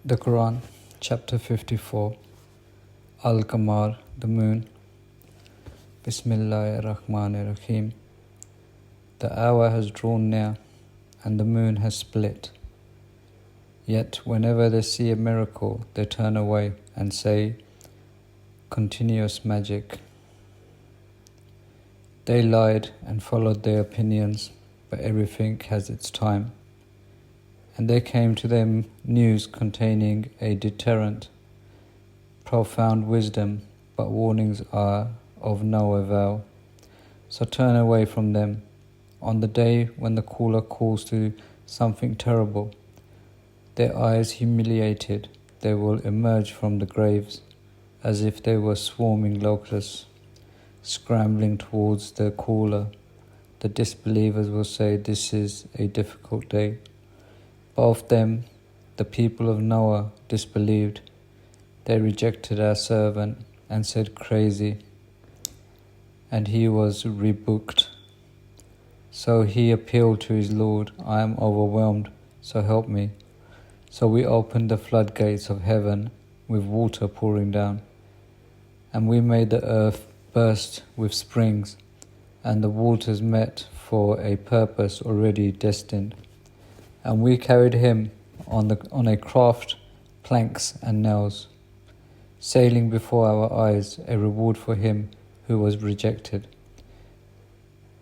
The Quran, chapter 54, Al-Qamar, the moon. Bismillahir-Rahmanir-Rahim. The hour has drawn near, and the moon has split. Yet whenever they see a miracle, they turn away and say, continuous magic. They lied and followed their opinions, but everything has its time. And there came to them news containing a deterrent, profound wisdom, but warnings are of no avail. So turn away from them. On the day when the caller calls to something terrible, their eyes humiliated, they will emerge from the graves, as if they were swarming locusts, scrambling towards the caller. The disbelievers will say, "This is a difficult day." Both them, the people of Noah, disbelieved. They rejected our servant and said, "Crazy," and he was rebuked. So he appealed to his Lord, "I am overwhelmed, so help me." So we opened the floodgates of heaven with water pouring down, and we made the earth burst with springs, and the waters met for a purpose already destined. And we carried him on a craft, planks and nails, sailing before our eyes, a reward for him who was rejected.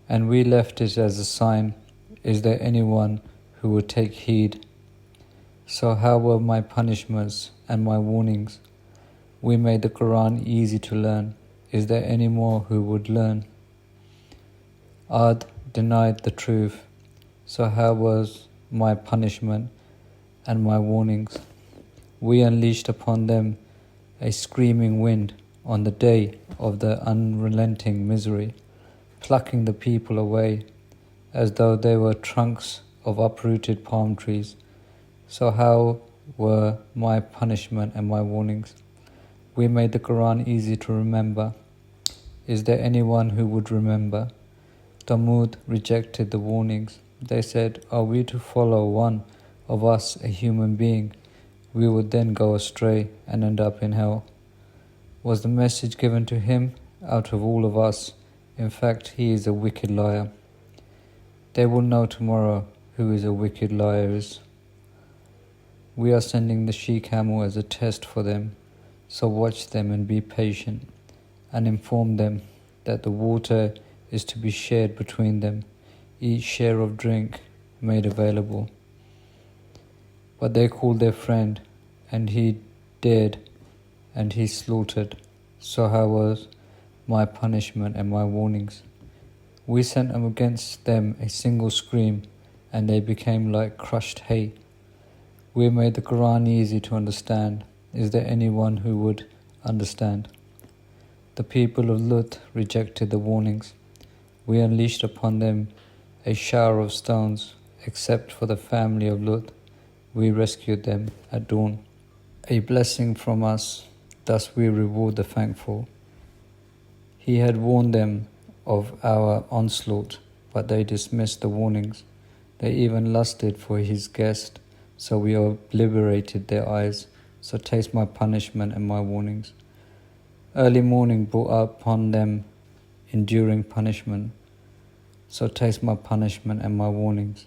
And we left it as a sign, is there anyone who would take heed? So how were my punishments and my warnings? We made the Quran easy to learn, is there any more who would learn? Ad denied the truth, so how was my punishment and my warnings? We unleashed upon them a screaming wind on the day of the unrelenting misery, plucking the people away as though they were trunks of uprooted palm trees. So how were my punishment and my warnings? We made the Quran easy to remember. Is there anyone who would remember? Thamud rejected the warnings. They said, "Are we to follow one of us, a human being? We would then go astray and end up in hell." Was the message given to him out of all of us? In fact, he is a wicked liar. They will know tomorrow who is a wicked liar is. We are sending the she-camel as a test for them, so watch them and be patient, and inform them that the water is to be shared between them, each share of drink made available. But they called their friend, and he dared, and he slaughtered. So how was my punishment and my warnings? We sent against them a single scream, and they became like crushed hay. We made the Quran easy to understand. Is there anyone who would understand? The people of Lut rejected the warnings. We unleashed upon them a shower of stones, except for the family of Lut. We rescued them at dawn. A blessing from us, thus we reward the thankful. He had warned them of our onslaught, but they dismissed the warnings. They even lusted for his guest, so we obliterated their eyes. So taste my punishment and my warnings. Early morning brought upon them enduring punishment. So taste my punishment and my warnings.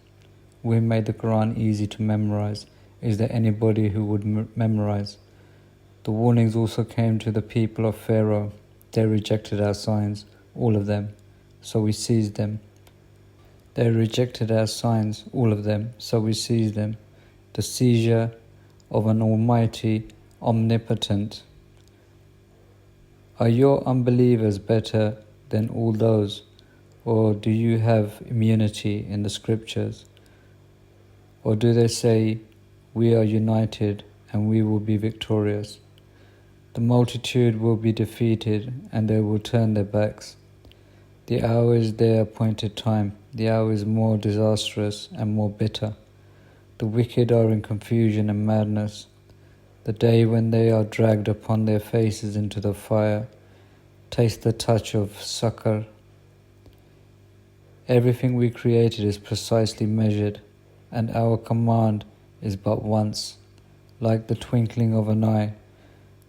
We made the Quran easy to memorize. Is there anybody who would memorize? The warnings also came to the people of Pharaoh. They rejected our signs, all of them, so we seized them. They rejected our signs, all of them, so we seized them. The seizure of an almighty, omnipotent. Are your unbelievers better than all those? Or do you have immunity in the scriptures? Or do they say, "We are united and we will be victorious"? The multitude will be defeated and they will turn their backs. The hour is their appointed time. The hour is more disastrous and more bitter. The wicked are in confusion and madness. The day when they are dragged upon their faces into the fire. Taste the touch of succor. Everything we created is precisely measured, and our command is but once. like the twinkling of an eye.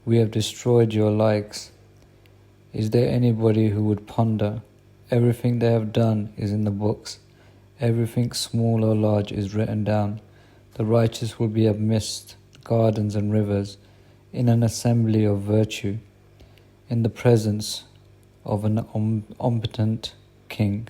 We have destroyed your likes. Is there anybody who would ponder? Everything they have done is in the books. Everything small or large is written down. The righteous will be amidst gardens and rivers, in an assembly of virtue, in the presence of an omnipotent king.